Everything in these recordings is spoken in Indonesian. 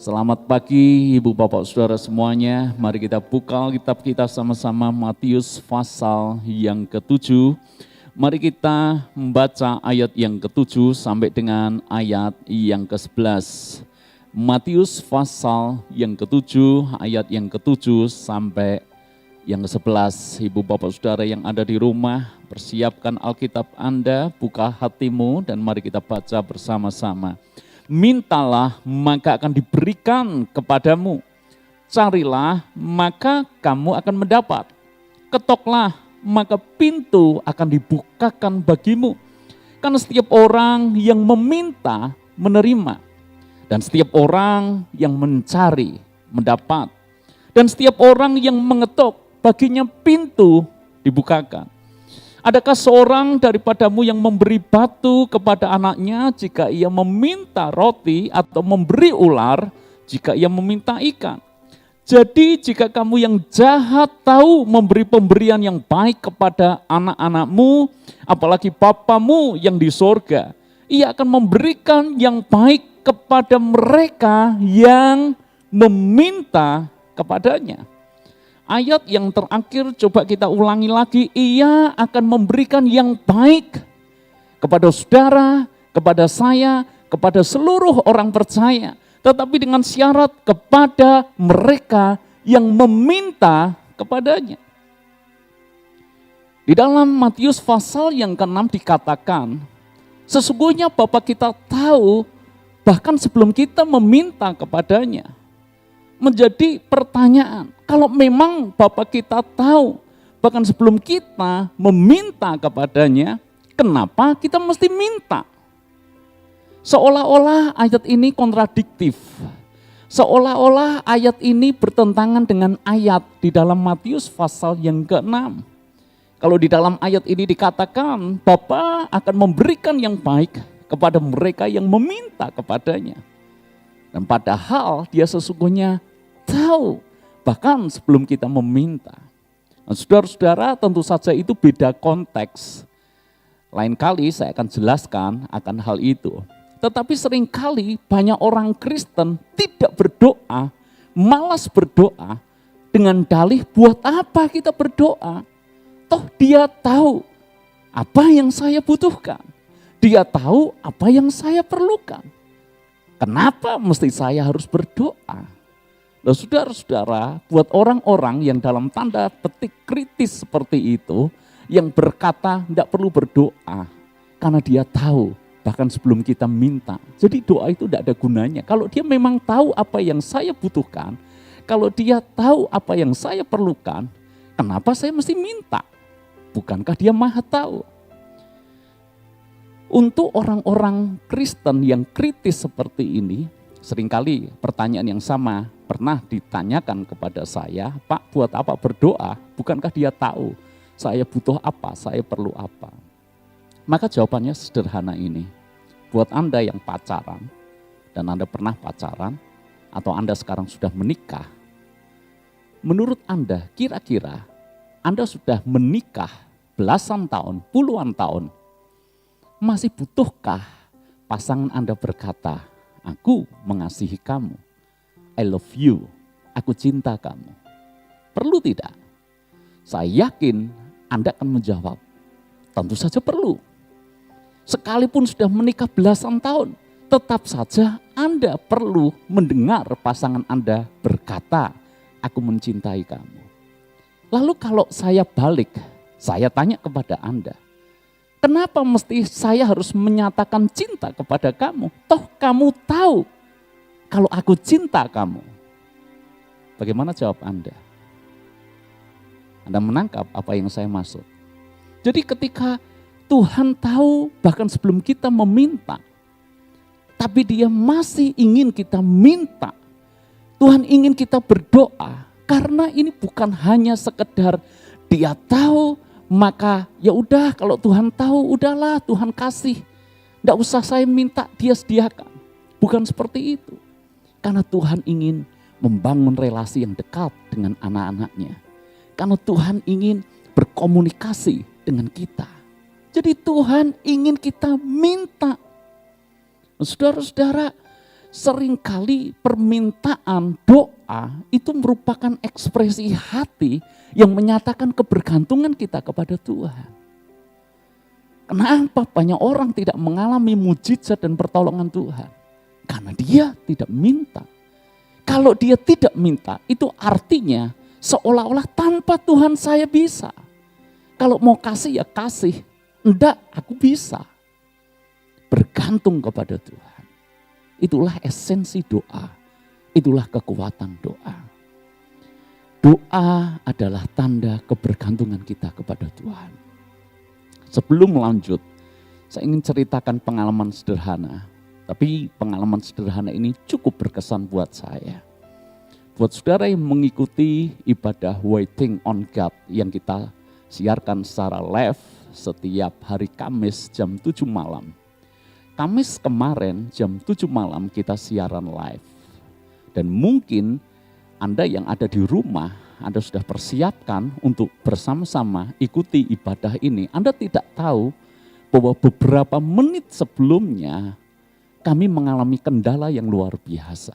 Selamat pagi Ibu Bapak Saudara semuanya. Mari kita buka Alkitab kita sama-sama Matius pasal yang ke-7. Mari kita membaca ayat yang ke-7 sampai dengan ayat yang ke-11. Matius pasal yang ke-7, ayat yang ke-7 sampai yang ke-11. Ibu Bapak Saudara yang ada di rumah, persiapkan Alkitab Anda, buka hatimu dan mari kita baca bersama-sama. Mintalah maka akan diberikan kepadamu, carilah maka kamu akan mendapat, ketoklah maka pintu akan dibukakan bagimu. Karena setiap orang yang meminta menerima, dan setiap orang yang mencari mendapat, dan setiap orang yang mengetok baginya pintu dibukakan. Adakah seorang daripadamu yang memberi batu kepada anaknya jika ia meminta roti, atau memberi ular jika ia meminta ikan? Jadi jika kamu yang jahat tahu memberi pemberian yang baik kepada anak-anakmu, apalagi Bapamu yang di sorga, ia akan memberikan yang baik kepada mereka yang meminta kepadanya. Ayat yang terakhir coba kita ulangi lagi, ia akan memberikan yang baik kepada saudara, kepada saya, kepada seluruh orang percaya. Tetapi dengan syarat kepada mereka yang meminta kepadanya. Di dalam Matius pasal yang ke-6 dikatakan, sesungguhnya Bapa kita tahu bahkan sebelum kita meminta kepadanya. Menjadi pertanyaan, kalau memang Bapa kita tahu bahkan sebelum kita meminta kepadanya, kenapa kita mesti minta? Seolah-olah ayat ini kontradiktif. Seolah-olah ayat ini bertentangan dengan ayat di dalam Matius pasal yang ke-6. Kalau di dalam ayat ini dikatakan Bapa akan memberikan yang baik kepada mereka yang meminta kepadanya. Dan padahal dia sesungguhnya tahu bahkan sebelum kita meminta. Nah, saudara-saudara, tentu saja itu beda konteks. Lain kali saya akan jelaskan akan hal itu. Tetapi seringkali banyak orang Kristen tidak berdoa, malas berdoa dengan dalih buat apa kita berdoa? Toh dia tahu apa yang saya butuhkan. Dia tahu apa yang saya perlukan. Kenapa mesti saya harus berdoa? Loh, saudara-saudara, buat orang-orang yang dalam tanda petik kritis seperti itu, yang berkata tidak perlu berdoa, karena dia tahu bahkan sebelum kita minta. Jadi doa itu tidak ada gunanya. Kalau dia memang tahu apa yang saya butuhkan, kalau dia tahu apa yang saya perlukan, kenapa saya mesti minta? Bukankah dia maha tahu? Untuk orang-orang Kristen yang kritis seperti ini, seringkali pertanyaan yang sama pernah ditanyakan kepada saya, Pak, buat apa berdoa? Bukankah dia tahu saya butuh apa, saya perlu apa? Maka jawabannya sederhana ini. Buat Anda yang pacaran, dan Anda pernah pacaran, atau Anda sekarang sudah menikah, menurut Anda kira-kira Anda sudah menikah belasan tahun, puluhan tahun, masih butuhkah pasangan Anda berkata, aku mengasihi kamu, I love you, aku cinta kamu? Perlu tidak? Saya yakin Anda akan menjawab, tentu saja perlu. Sekalipun sudah menikah belasan tahun, tetap saja Anda perlu mendengar pasangan Anda berkata, aku mencintai kamu. Lalu kalau saya balik, saya tanya kepada Anda, kenapa mesti saya harus menyatakan cinta kepada kamu? Toh kamu tahu kalau aku cinta kamu. Bagaimana jawab Anda? Anda menangkap apa yang saya maksud? Jadi ketika Tuhan tahu bahkan sebelum kita meminta, tapi dia masih ingin kita minta. Tuhan ingin kita berdoa, karena ini bukan hanya sekedar dia tahu, maka ya udah, kalau Tuhan tahu udahlah Tuhan kasih. Tidak usah saya minta, dia sediakan. Bukan seperti itu. Karena Tuhan ingin membangun relasi yang dekat dengan anak-anaknya. Karena Tuhan ingin berkomunikasi dengan kita. Jadi Tuhan ingin kita minta. Saudara-saudara, seringkali permintaan doa itu merupakan ekspresi hati yang menyatakan kebergantungan kita kepada Tuhan. Kenapa banyak orang tidak mengalami mujizat dan pertolongan Tuhan? Karena dia tidak minta. Kalau dia tidak minta, itu artinya seolah-olah tanpa Tuhan saya bisa. Kalau mau kasih ya kasih, enggak aku bisa. Bergantung kepada Tuhan. Itulah esensi doa, itulah kekuatan doa. Doa adalah tanda kebergantungan kita kepada Tuhan. Sebelum lanjut, saya ingin ceritakan pengalaman sederhana. Tapi pengalaman sederhana ini cukup berkesan buat saya. Buat saudara yang mengikuti ibadah Waiting on God yang kita siarkan secara live setiap hari Kamis jam 7 malam. Kamis kemarin jam 7 malam kita siaran live. Dan mungkin Anda yang ada di rumah, Anda sudah persiapkan untuk bersama-sama ikuti ibadah ini. Anda tidak tahu bahwa beberapa menit sebelumnya kami mengalami kendala yang luar biasa.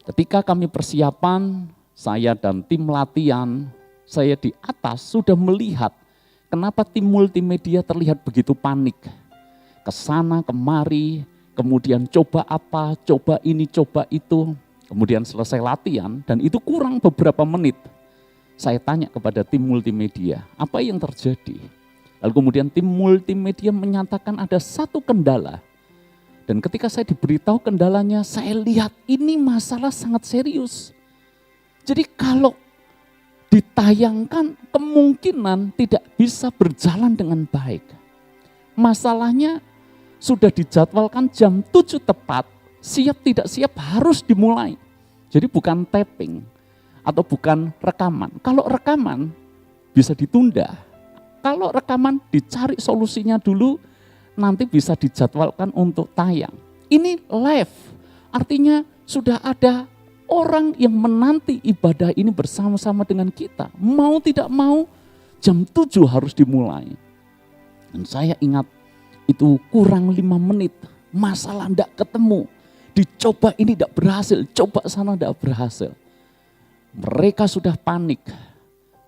Ketika kami persiapan, saya dan tim latihan, saya di atas sudah melihat kenapa tim multimedia terlihat begitu panik. Kesana kemari, kemudian coba apa, coba ini, coba itu. Kemudian selesai latihan dan itu kurang beberapa menit. Saya tanya kepada tim multimedia, apa yang terjadi? Lalu kemudian tim multimedia menyatakan ada satu kendala. Dan ketika saya diberitahu kendalanya, saya lihat ini masalah sangat serius. Jadi kalau ditayangkan kemungkinan tidak bisa berjalan dengan baik. Masalahnya sudah dijadwalkan jam 7 tepat, siap tidak siap harus dimulai. Jadi bukan tapping atau bukan rekaman. Kalau rekaman bisa ditunda. Kalau rekaman dicari solusinya dulu, nanti bisa dijadwalkan untuk tayang. Ini live, artinya sudah ada orang yang menanti ibadah ini bersama-sama dengan kita. Mau tidak mau jam 7 harus dimulai. Dan saya ingat itu kurang 5 menit, masalah tidak ketemu. Dicoba ini tidak berhasil, coba sana tidak berhasil. Mereka sudah panik.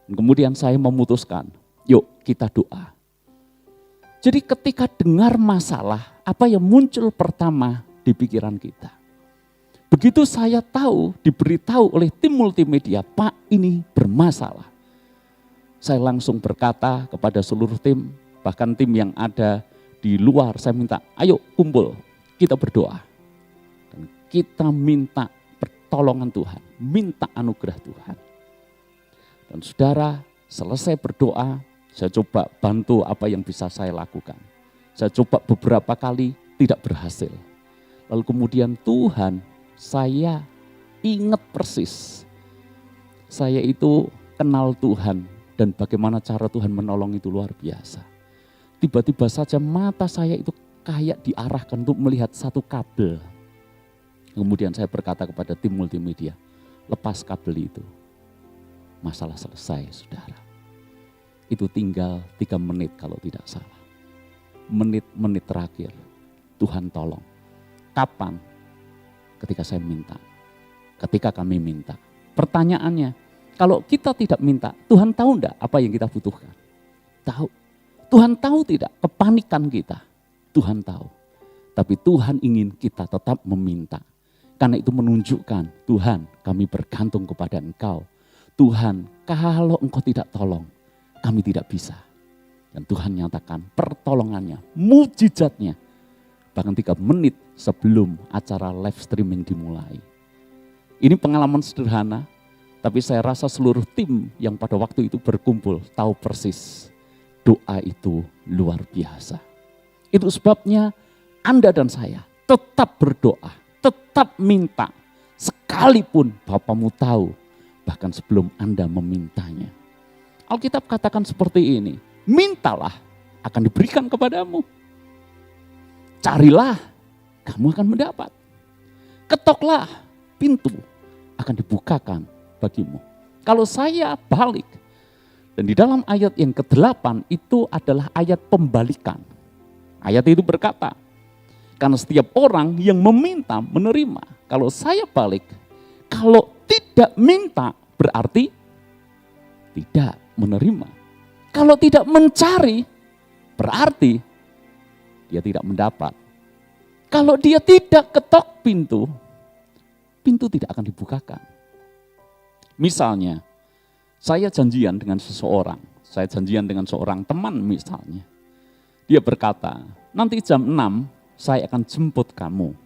Dan kemudian saya memutuskan, yuk kita doa. Jadi ketika dengar masalah, apa yang muncul pertama di pikiran kita? Begitu saya tahu, diberitahu oleh tim multimedia, Pak ini bermasalah. Saya langsung berkata kepada seluruh tim, bahkan tim yang ada di luar, saya minta, ayo kumpul, kita berdoa. Dan kita minta pertolongan Tuhan, minta anugerah Tuhan. Dan saudara, selesai berdoa, saya coba bantu apa yang bisa saya lakukan. Saya coba beberapa kali, tidak berhasil. Lalu kemudian Tuhan, saya ingat persis. Saya itu kenal Tuhan dan bagaimana cara Tuhan menolong itu luar biasa. Tiba-tiba saja mata saya itu kayak diarahkan untuk melihat satu kabel. Kemudian saya berkata kepada tim multimedia, lepas kabel itu. Masalah selesai, saudara. Itu tinggal 3 menit kalau tidak salah. Menit-menit terakhir, Tuhan tolong. Kapan? Ketika saya minta. Ketika kami minta. Pertanyaannya, kalau kita tidak minta, Tuhan tahu enggak apa yang kita butuhkan? Tahu. Tuhan tahu tidak kepanikan kita? Tuhan tahu. Tapi Tuhan ingin kita tetap meminta. Karena itu menunjukkan, Tuhan kami bergantung kepada Engkau. Tuhan kalau Engkau tidak tolong, kami tidak bisa. Dan Tuhan nyatakan pertolongannya, mujizatnya. Bahkan 3 menit sebelum acara live streaming dimulai. Ini pengalaman sederhana, tapi saya rasa seluruh tim yang pada waktu itu berkumpul tahu persis. Doa itu luar biasa. Itu sebabnya Anda dan saya tetap berdoa, tetap minta. Sekalipun Bapamu tahu, bahkan sebelum Anda memintanya. Alkitab katakan seperti ini, mintalah akan diberikan kepadamu. Carilah, kamu akan mendapat. Ketoklah, pintu akan dibukakan bagimu. Kalau saya balik, dan di dalam ayat yang ke-8 itu adalah ayat pembalikan. Ayat itu berkata, Karena setiap orang yang meminta menerima. Kalau saya balik, kalau tidak minta berarti tidak menerima. Kalau tidak mencari berarti dia tidak mendapat. Kalau dia tidak ketok pintu, pintu tidak akan dibukakan. Misalnya, saya janjian dengan seseorang, saya janjian dengan seorang teman misalnya. Dia berkata, nanti jam 6 saya akan jemput kamu.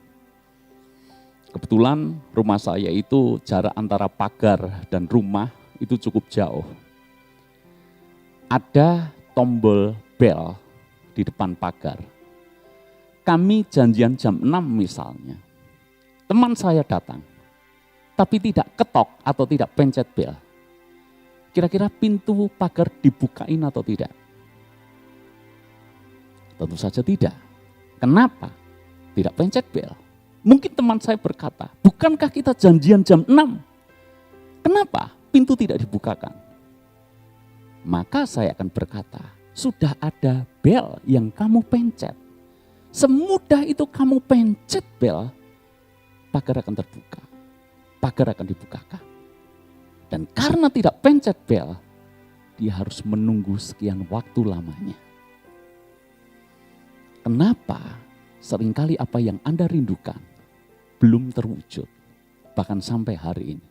Kebetulan rumah saya itu jarak antara pagar dan rumah itu cukup jauh. Ada tombol bel di depan pagar. Kami janjian jam 6 misalnya. Teman saya datang, tapi tidak ketok atau tidak pencet bel. Kira-kira pintu pagar dibukain atau tidak? Tentu saja tidak. Kenapa? Tidak pencet bel. Mungkin teman saya berkata, bukankah kita janjian jam 6? Kenapa pintu tidak dibukakan? Maka saya akan berkata, sudah ada bel yang kamu pencet. Semudah itu kamu pencet bel, pagar akan terbuka. Pagar akan dibukakan. Dan karena tidak pencet bel, dia harus menunggu sekian waktu lamanya. Kenapa seringkali apa yang Anda rindukan belum terwujud, bahkan sampai hari ini?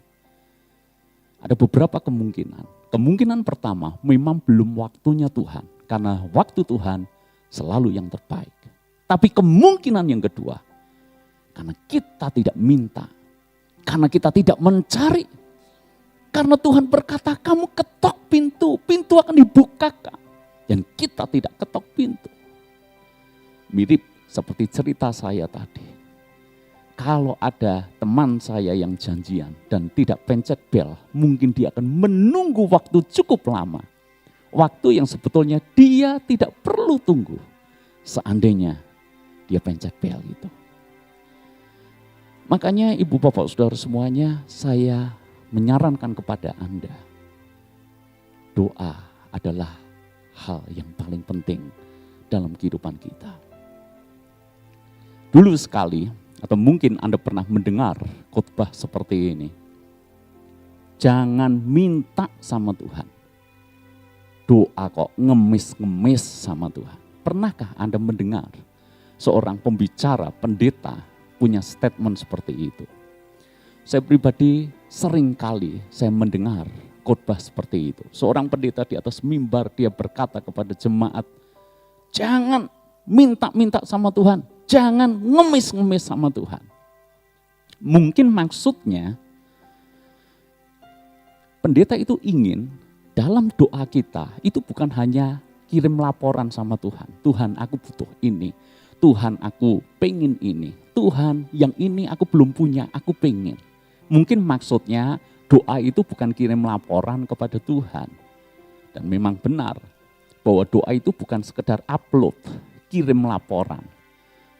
Ada beberapa kemungkinan. Kemungkinan pertama, memang belum waktunya Tuhan, karena waktu Tuhan selalu yang terbaik. Tapi kemungkinan yang kedua, karena kita tidak minta, karena kita tidak mencari, karena Tuhan berkata, kamu ketok pintu, pintu akan dibukakan, dan kita tidak ketok pintu. Mirip seperti cerita saya tadi. Kalau ada teman saya yang janjian dan tidak pencet bel, mungkin dia akan menunggu waktu cukup lama. Waktu yang sebetulnya dia tidak perlu tunggu. Seandainya dia pencet bel itu. Makanya ibu bapak saudara semuanya, saya menyarankan kepada Anda. Doa adalah hal yang paling penting dalam kehidupan kita. Dulu sekali, atau mungkin Anda pernah mendengar khotbah seperti ini. Jangan minta sama Tuhan. Doa kok ngemis-ngemis sama Tuhan. Pernahkah Anda mendengar seorang pembicara, pendeta punya statement seperti itu? Saya pribadi sering kali saya mendengar khotbah seperti itu. Seorang pendeta di atas mimbar dia berkata kepada jemaat, jangan minta-minta sama Tuhan. Jangan ngemis-ngemis sama Tuhan. Mungkin maksudnya pendeta itu ingin dalam doa kita itu bukan hanya kirim laporan sama Tuhan. Tuhan aku butuh ini. Tuhan aku pengen ini. Tuhan yang ini aku belum punya, aku pengen. Mungkin maksudnya doa itu bukan kirim laporan kepada Tuhan. Dan memang benar bahwa doa itu bukan sekedar upload, kirim laporan.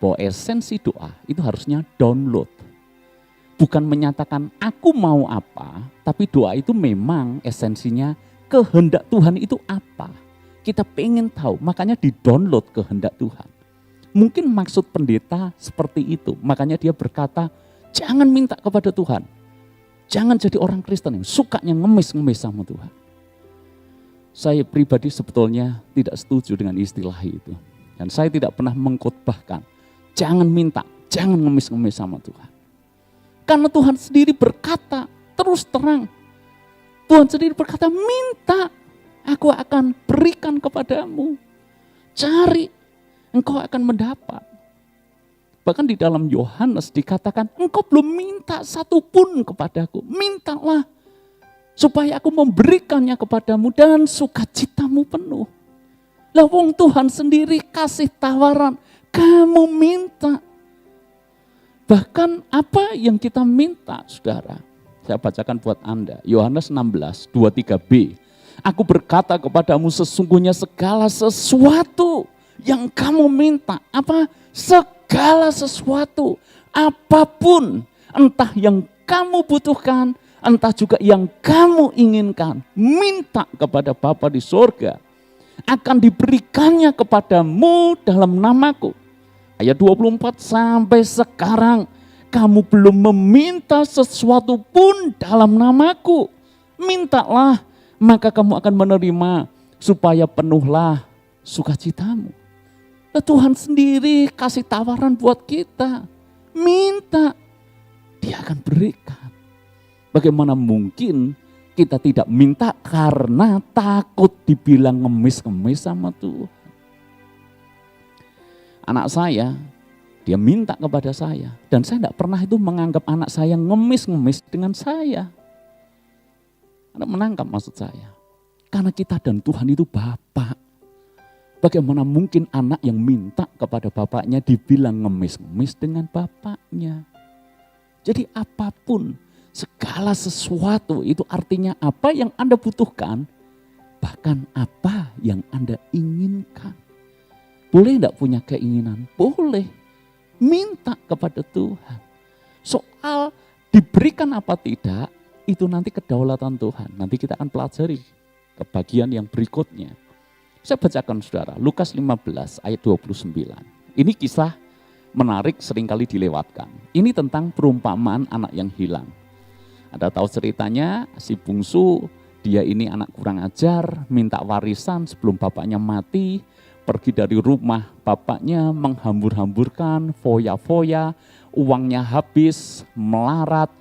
Bahwa esensi doa itu harusnya download. Bukan menyatakan aku mau apa, tapi doa itu memang esensinya kehendak Tuhan itu apa. Kita pengen tahu, makanya di-download kehendak Tuhan. Mungkin maksud pendeta seperti itu, makanya dia berkata, jangan minta kepada Tuhan. Jangan jadi orang Kristen yang sukanya ngemis-ngemis sama Tuhan. Saya pribadi sebetulnya tidak setuju dengan istilah itu. Dan saya tidak pernah mengkhotbahkan. Jangan minta, jangan ngemis-ngemis sama Tuhan. Karena Tuhan sendiri berkata, terus terang. Tuhan sendiri berkata, minta, aku akan berikan kepadamu. Cari, engkau akan mendapat. Bahkan di dalam Yohanes dikatakan, engkau belum minta satu pun kepadaku. Mintalah, supaya aku memberikannya kepadamu dan sukacitamu penuh. Lah wong Tuhan sendiri kasih tawaran, kamu minta. Bahkan apa yang kita minta, saudara. Saya bacakan buat Anda. Yohanes 16, 23b. Aku berkata kepadamu sesungguhnya segala sesuatu yang kamu minta. Apa? Segala sesuatu. Apapun. Entah yang kamu butuhkan. Entah juga yang kamu inginkan. Minta kepada Bapa di surga. Akan diberikannya kepadamu dalam namaku. Ayat 24, sampai sekarang kamu belum meminta sesuatu pun dalam namaku. Mintalah, maka kamu akan menerima, supaya penuhlah sukacitamu. Tuhan sendiri kasih tawaran buat kita. Minta, Dia akan berikan. Bagaimana mungkin kita tidak minta karena takut dibilang ngemis-ngemis sama Tuhan. Anak saya, dia minta kepada saya. Dan saya tidak pernah itu menganggap anak saya ngemis-ngemis dengan saya. Anda menangkap maksud saya? Karena kita dan Tuhan itu Bapa. Bagaimana mungkin anak yang minta kepada bapaknya dibilang ngemis-ngemis dengan bapaknya. Jadi apapun, segala sesuatu itu artinya apa yang Anda butuhkan, bahkan apa yang Anda inginkan. Boleh enggak punya keinginan? Boleh. Minta kepada Tuhan. Soal diberikan apa tidak, itu nanti kedaulatan Tuhan. Nanti kita akan pelajari ke bagian yang berikutnya. Saya bacakan saudara, Lukas 15 ayat 29. Ini kisah menarik seringkali dilewatkan. Ini tentang perumpamaan anak yang hilang. Anda tahu ceritanya, si bungsu, dia ini anak kurang ajar, minta warisan sebelum bapaknya mati, pergi dari rumah bapaknya menghambur-hamburkan, foya-foya, uangnya habis, melarat,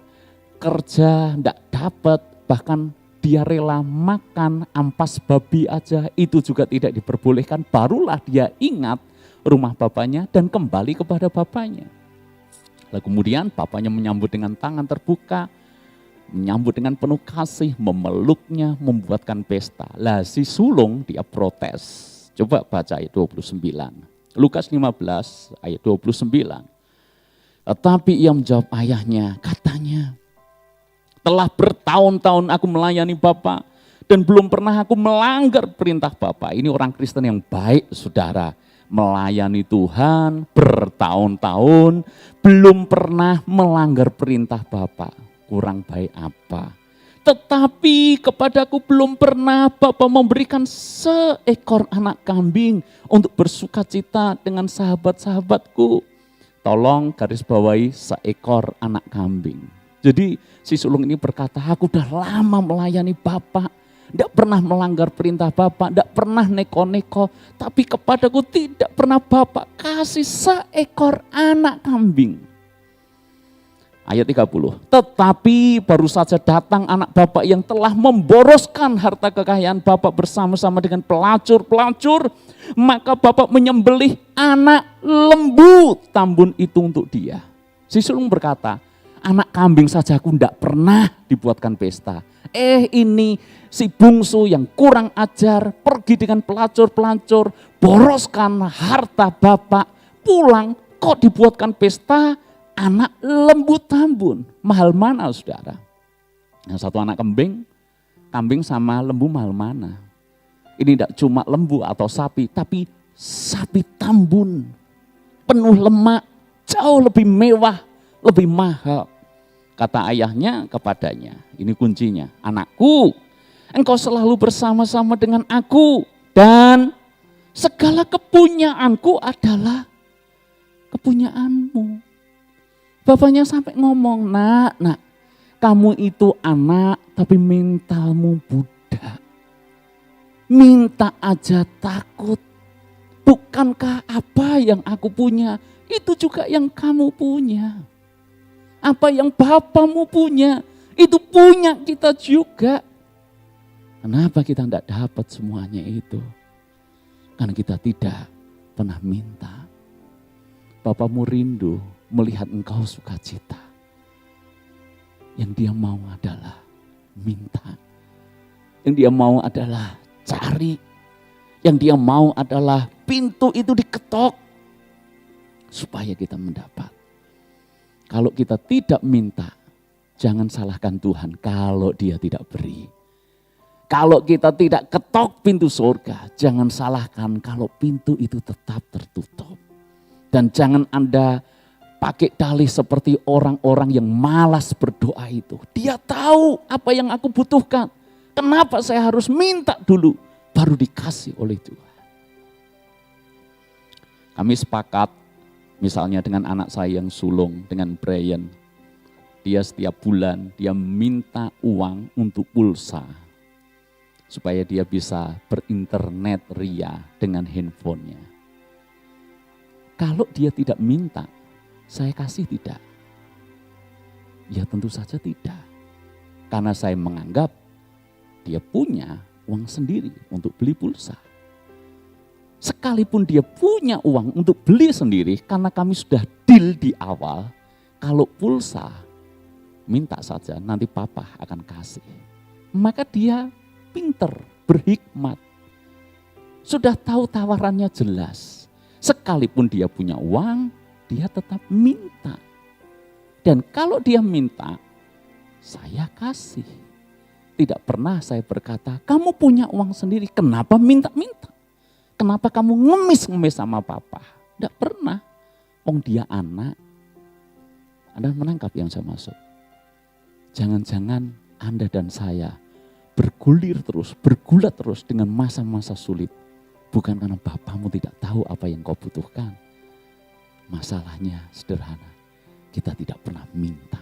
kerja, enggak dapat, bahkan dia rela makan ampas babi aja, itu juga tidak diperbolehkan. Barulah dia ingat rumah bapaknya dan kembali kepada bapaknya. Lalu kemudian bapaknya menyambut dengan tangan terbuka, menyambut dengan penuh kasih, memeluknya, membuatkan pesta. Lah si sulung dia protes. Coba baca ayat 29. Lukas 15 ayat 29. Tetapi ia menjawab ayahnya, katanya, telah bertahun-tahun aku melayani Bapak dan belum pernah aku melanggar perintah Bapak. Ini orang Kristen yang baik, saudara. Melayani Tuhan bertahun-tahun, belum pernah melanggar perintah Bapak. Kurang baik apa? Tetapi kepadaku belum pernah Bapak memberikan seekor anak kambing untuk bersukacita dengan sahabat-sahabatku. Tolong garis bawahi seekor anak kambing. Jadi si sulung ini berkata, aku udah lama melayani Bapak, tidak pernah melanggar perintah Bapak, tidak pernah neko-neko, tapi kepadaku tidak pernah Bapak kasih seekor anak kambing. Ayat 30, tetapi baru saja datang anak Bapak yang telah memboroskan harta kekayaan Bapak bersama-sama dengan pelacur-pelacur, maka Bapak menyembelih anak lembu tambun itu untuk dia. Si sulung berkata, anak kambing saja aku tidak pernah dibuatkan pesta. Ini si bungsu yang kurang ajar pergi dengan pelacur-pelacur, boroskan harta Bapak, pulang kok dibuatkan pesta anak lembu tambun. Mahal mana saudara? Yang satu anak kambing sama lembu mahal mana? Ini tidak cuma lembu atau sapi, tapi sapi tambun, penuh lemak, jauh lebih mewah, lebih mahal. Kata ayahnya kepadanya, ini kuncinya, anakku, engkau selalu bersama-sama dengan aku dan segala kepunyaanku adalah kepunyaanmu. Bapaknya sampai ngomong, nak, kamu itu anak tapi mentalmu budak. Minta aja takut. Bukankah apa yang aku punya itu juga yang kamu punya? Apa yang bapamu punya, itu punya kita juga. Kenapa kita tidak dapat semuanya itu? Karena kita tidak pernah minta. Bapamu rindu melihat engkau sukacita. Yang dia mau adalah minta. Yang dia mau adalah cari. Yang dia mau adalah pintu itu diketok. Supaya kita mendapat. Kalau kita tidak minta, jangan salahkan Tuhan kalau dia tidak beri. Kalau kita tidak ketok pintu surga, jangan salahkan kalau pintu itu tetap tertutup. Dan jangan Anda pakai dalih seperti orang-orang yang malas berdoa itu. Dia tahu apa yang aku butuhkan. Kenapa saya harus minta dulu, baru dikasih oleh Tuhan. Kami sepakat Misalnya dengan anak saya yang sulung, dengan Brian. Dia setiap bulan, dia minta uang untuk pulsa. Supaya dia bisa berinternet ria dengan handphonenya. Kalau dia tidak minta, saya kasih tidak. Ya tentu saja tidak. Karena saya menganggap dia punya uang sendiri untuk beli pulsa. Sekalipun dia punya uang untuk beli sendiri, karena kami sudah deal di awal, kalau pulsa, minta saja, nanti papa akan kasih. Maka dia pinter, berhikmat. Sudah tahu tawarannya jelas. Sekalipun dia punya uang, dia tetap minta. Dan kalau dia minta, saya kasih. Tidak pernah saya berkata, kamu punya uang sendiri, kenapa minta-minta? Kenapa kamu ngemis-ngemis sama papa? Tidak pernah. Dia anak. Anda menangkap yang saya maksud? Jangan-jangan Anda dan saya bergulir terus, bergulat terus dengan masa-masa sulit. Bukan karena bapamu tidak tahu apa yang kau butuhkan. Masalahnya sederhana, kita tidak pernah minta.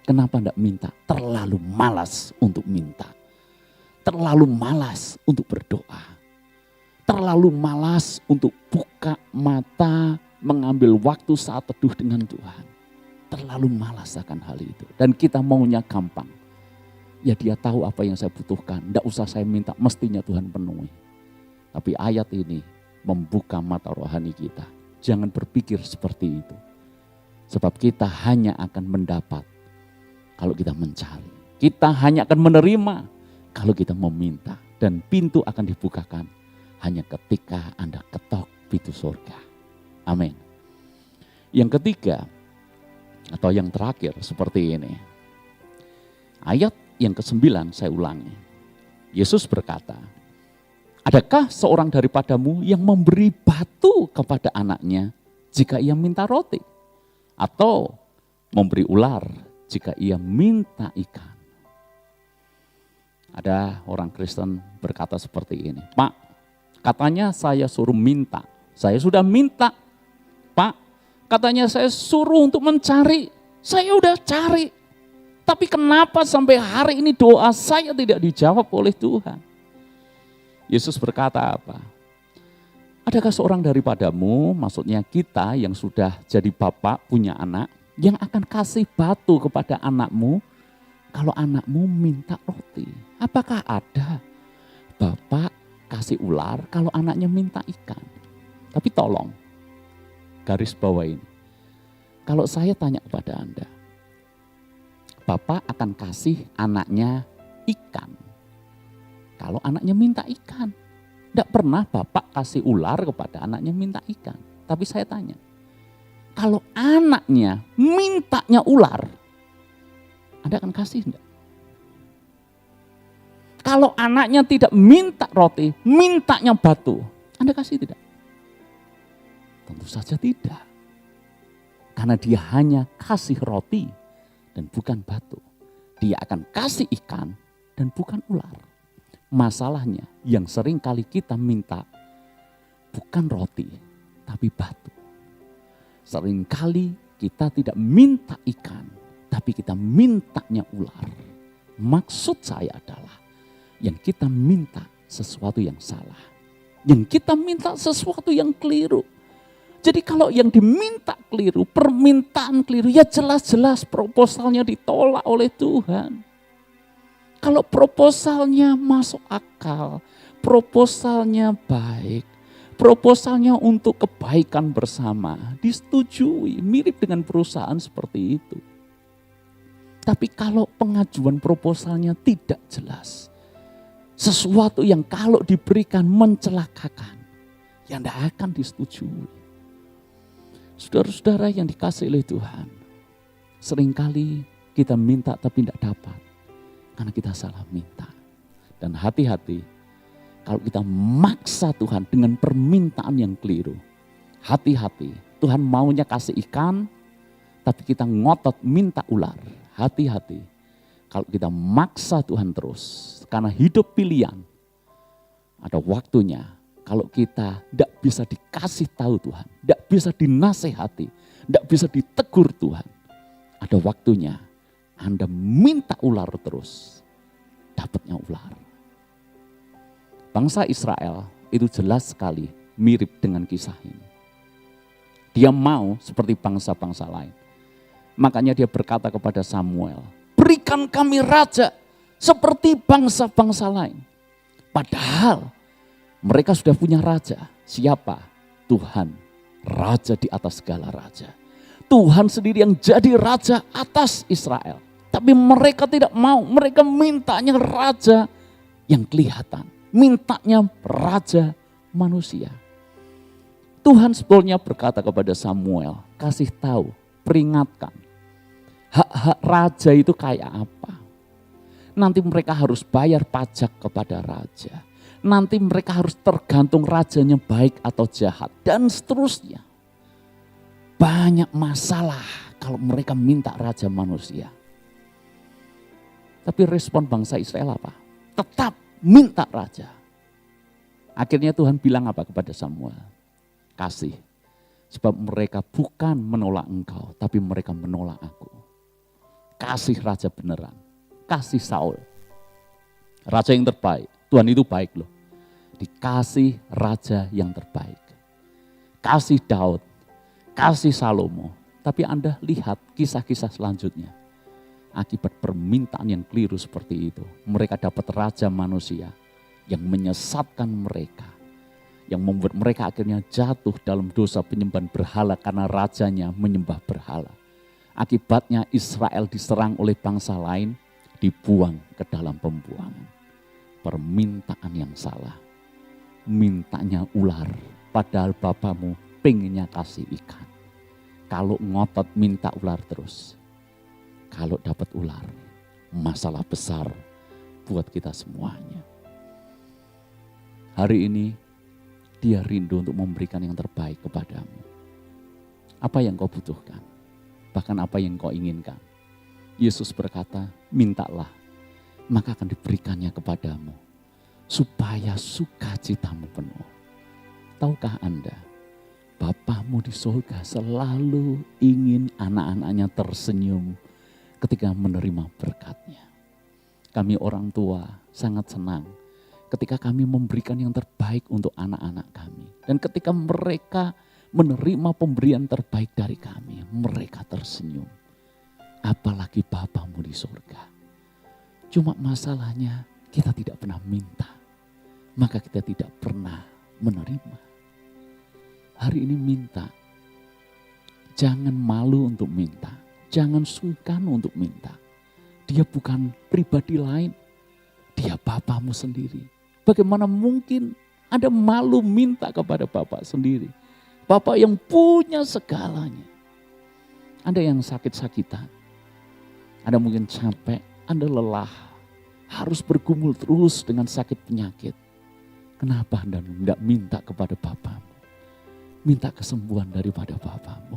Kenapa tidak minta? Terlalu malas untuk minta. Terlalu malas untuk berdoa. Terlalu malas untuk buka mata, mengambil waktu saat teduh dengan Tuhan. Terlalu malas akan hal itu. Dan kita maunya gampang. Ya dia tahu apa yang saya butuhkan. Tidak usah saya minta, mestinya Tuhan penuhi. Tapi ayat ini membuka mata rohani kita. Jangan berpikir seperti itu. Sebab kita hanya akan mendapat kalau kita mencari. Kita hanya akan menerima kalau kita meminta. Dan pintu akan dibukakan hanya ketika Anda ketok pintu surga. Amin. Yang ketiga, atau yang terakhir seperti ini. Ayat yang ke-9 saya ulangi. Yesus berkata, adakah seorang daripadamu yang memberi batu kepada anaknya jika ia minta roti? Atau memberi ular jika ia minta ikan? Ada orang Kristen berkata seperti ini, Pak, katanya saya suruh minta. Saya sudah minta. Pak, katanya saya suruh untuk mencari. Saya udah cari. Tapi kenapa sampai hari ini doa saya tidak dijawab oleh Tuhan? Yesus berkata apa? Adakah seorang daripadamu, maksudnya kita yang sudah jadi bapak punya anak, yang akan kasih batu kepada anakmu kalau anakmu minta roti? Apakah ada bapak kasih ular kalau anaknya minta ikan? Tapi tolong, garis bawah ini. Kalau saya tanya kepada Anda, bapak akan kasih anaknya ikan kalau anaknya minta ikan. Tidak pernah bapak kasih ular kepada anaknya minta ikan. Tapi saya tanya, kalau anaknya mintanya ular, Anda akan kasih enggak? Kalau anaknya tidak minta roti, mintanya batu, Anda kasih tidak? Tentu saja tidak. Karena dia hanya kasih roti dan bukan batu. Dia akan kasih ikan dan bukan ular. Masalahnya yang sering kali kita minta bukan roti tapi batu. Sering kali kita tidak minta ikan tapi kita mintanya ular. Maksud saya adalah yang kita minta sesuatu yang salah. Yang kita minta sesuatu yang keliru. Jadi kalau yang diminta keliru, permintaan keliru, ya jelas-jelas proposalnya ditolak oleh Tuhan. Kalau proposalnya masuk akal, proposalnya baik, proposalnya untuk kebaikan bersama, disetujui, mirip dengan perusahaan seperti itu. Tapi kalau pengajuan proposalnya tidak jelas, sesuatu yang kalau diberikan mencelakakan, yang tidak akan disetujui. Saudara-saudara yang dikasihi oleh Tuhan, seringkali kita minta tapi tidak dapat karena kita salah minta. Dan hati-hati kalau kita maksa Tuhan dengan permintaan yang keliru. Hati-hati, Tuhan maunya kasih ikan tapi kita ngotot minta ular. Hati-hati kalau kita maksa Tuhan terus, karena hidup pilihan. Ada waktunya kalau kita tidak bisa dikasih tahu Tuhan, tidak bisa dinasehati, tidak bisa ditegur Tuhan. Ada waktunya Anda minta ular terus, dapatnya ular. Bangsa Israel itu jelas sekali mirip dengan kisah ini. Dia mau seperti bangsa-bangsa lain. Makanya dia berkata kepada Samuel, berikan kami raja seperti bangsa-bangsa lain. Padahal mereka sudah punya raja. Siapa? Tuhan, raja di atas segala raja. Tuhan sendiri yang jadi raja atas Israel. Tapi mereka tidak mau, mereka mintanya raja yang kelihatan. Mintanya raja manusia. Tuhan sebetulnya berkata kepada Samuel, kasih tahu, peringatkan. Hak-hak raja itu kayak apa? Nanti mereka harus bayar pajak kepada raja. Nanti mereka harus tergantung rajanya baik atau jahat. Dan seterusnya. Banyak masalah kalau mereka minta raja manusia. Tapi respon bangsa Israel apa? Tetap minta raja. Akhirnya Tuhan bilang apa kepada Samuel? Kasih. Sebab mereka bukan menolak engkau, tapi mereka menolak aku. Kasih raja beneran. Kasih Saul. Raja yang terbaik. Tuhan itu baik loh. Dikasih raja yang terbaik. Kasih Daud. Kasih Salomo. Tapi Anda lihat kisah-kisah selanjutnya. Akibat permintaan yang keliru seperti itu. Mereka dapat raja manusia yang menyesatkan mereka. Yang membuat mereka akhirnya jatuh dalam dosa penyembahan berhala karena rajanya menyembah berhala. Akibatnya Israel diserang oleh bangsa lain, dibuang ke dalam pembuangan. Permintaan yang salah. Mintanya ular, padahal bapamu pengennya kasih ikan. Kalau ngotot minta ular terus. Kalau dapat ular, masalah besar buat kita semuanya. Hari ini, Dia rindu untuk memberikan yang terbaik kepadamu. Apa yang kau butuhkan? Bahkan apa yang kau inginkan. Yesus berkata, mintalah, maka akan diberikannya kepadamu. Supaya sukacitamu penuh. Tahukah Anda, Bapamu di surga selalu ingin anak-anaknya tersenyum ketika menerima berkat-Nya. Kami orang tua sangat senang ketika kami memberikan yang terbaik untuk anak-anak kami. Dan ketika mereka menerima pemberian terbaik dari kami, mereka tersenyum. Apalagi Bapamu di surga. Cuma masalahnya kita tidak pernah minta. Maka kita tidak pernah menerima. Hari ini minta. Jangan malu untuk minta. Jangan sungkan untuk minta. Dia bukan pribadi lain. Dia Bapamu sendiri. Bagaimana mungkin Anda malu minta kepada Bapak sendiri? Bapak yang punya segalanya. Anda yang sakit-sakitan. Anda mungkin capek, Anda lelah. Harus bergumul terus dengan sakit penyakit. Kenapa Anda tidak minta kepada Bapamu? Minta kesembuhan daripada Bapamu.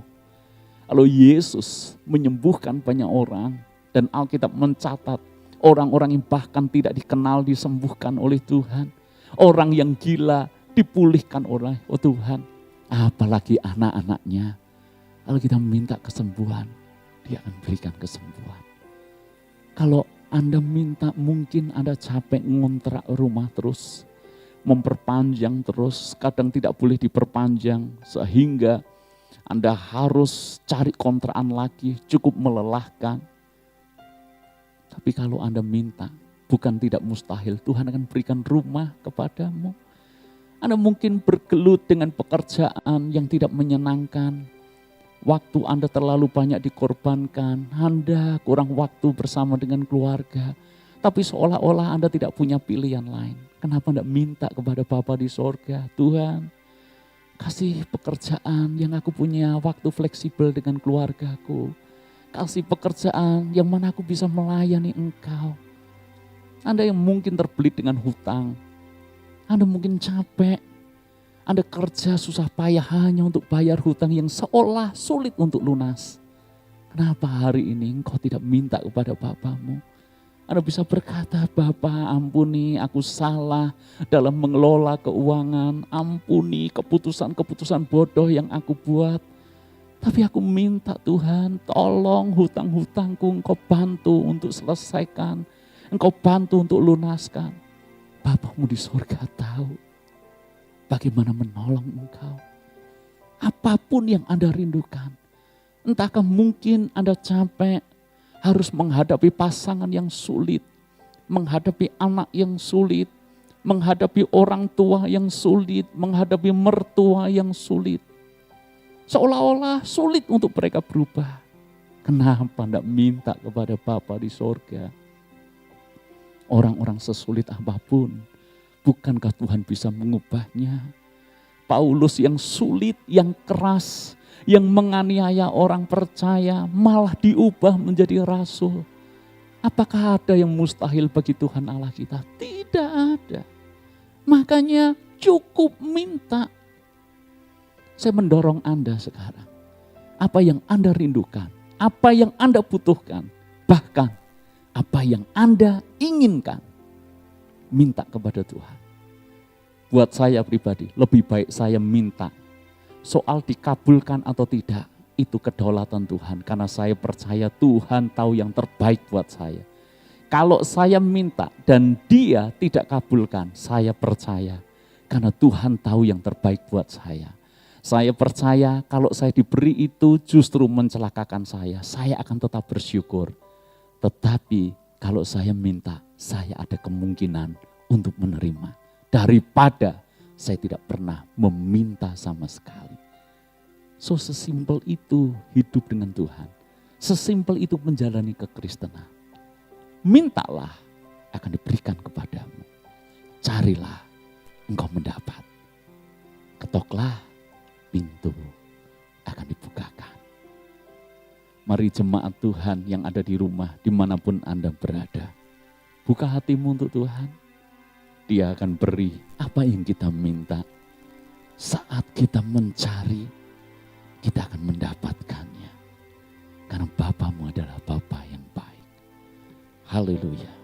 Kalau Yesus menyembuhkan banyak orang dan Alkitab mencatat orang-orang yang bahkan tidak dikenal disembuhkan oleh Tuhan. Orang yang gila dipulihkan oleh Tuhan. Apalagi anak-anaknya. Kalau kita minta kesembuhan, Dia akan berikan kesembuhan. Kalau Anda minta, mungkin Anda capek ngontrak rumah terus. Memperpanjang terus, kadang tidak boleh diperpanjang. Sehingga Anda harus cari kontrakan lagi, cukup melelahkan. Tapi kalau Anda minta, bukan tidak mustahil, Tuhan akan berikan rumah kepadamu. Anda mungkin bergelut dengan pekerjaan yang tidak menyenangkan. Waktu Anda terlalu banyak dikorbankan, Anda kurang waktu bersama dengan keluarga. Tapi seolah-olah Anda tidak punya pilihan lain. Kenapa tidak minta kepada Bapa di sorga? Tuhan, kasih pekerjaan yang aku punya waktu fleksibel dengan keluargaku. Kasih pekerjaan yang mana aku bisa melayani Engkau. Anda yang mungkin terbelit dengan hutang. Anda mungkin capek. Anda kerja susah payah hanya untuk bayar hutang yang seolah sulit untuk lunas. Kenapa hari ini engkau tidak minta kepada Bapamu? Anda bisa berkata, Bapa ampuni aku salah dalam mengelola keuangan. Ampuni keputusan-keputusan bodoh yang aku buat. Tapi aku minta Tuhan, tolong hutang-hutangku Engkau bantu untuk selesaikan. Engkau bantu untuk lunaskan. Bapamu di surga tahu bagaimana menolong engkau. Apapun yang Anda rindukan. Entahkah mungkin Anda capek harus menghadapi pasangan yang sulit, menghadapi anak yang sulit, menghadapi orang tua yang sulit, menghadapi mertua yang sulit. Seolah-olah sulit untuk mereka berubah. Kenapa tidak minta kepada Bapa di sorga? Orang-orang sesulit apapun, bukankah Tuhan bisa mengubahnya? Paulus yang sulit, yang keras, yang menganiaya orang percaya, malah diubah menjadi rasul. Apakah ada yang mustahil bagi Tuhan Allah kita? Tidak ada. Makanya cukup minta. Saya mendorong Anda sekarang. Apa yang Anda rindukan, apa yang Anda butuhkan, bahkan apa yang Anda inginkan, minta kepada Tuhan. Buat saya pribadi, lebih baik saya minta. Soal dikabulkan atau tidak, itu kedaulatan Tuhan. Karena saya percaya Tuhan tahu yang terbaik buat saya. Kalau saya minta dan Dia tidak kabulkan, saya percaya. Karena Tuhan tahu yang terbaik buat saya. Saya percaya kalau saya diberi itu justru mencelakakan saya akan tetap bersyukur. Tetapi kalau saya minta, saya ada kemungkinan untuk menerima. Daripada saya tidak pernah meminta sama sekali. So sesimpel itu hidup dengan Tuhan. Sesimpel itu menjalani kekristenan. Mintalah akan diberikan kepadamu. Carilah engkau mendapat. Ketoklah pintu akan dibukakan. Mari jemaat Tuhan yang ada di rumah dimanapun Anda berada. Buka hatimu untuk Tuhan. Dia akan beri apa yang kita minta. Saat kita mencari, kita akan mendapatkannya. Karena Bapamu adalah Bapa yang baik. Haleluya.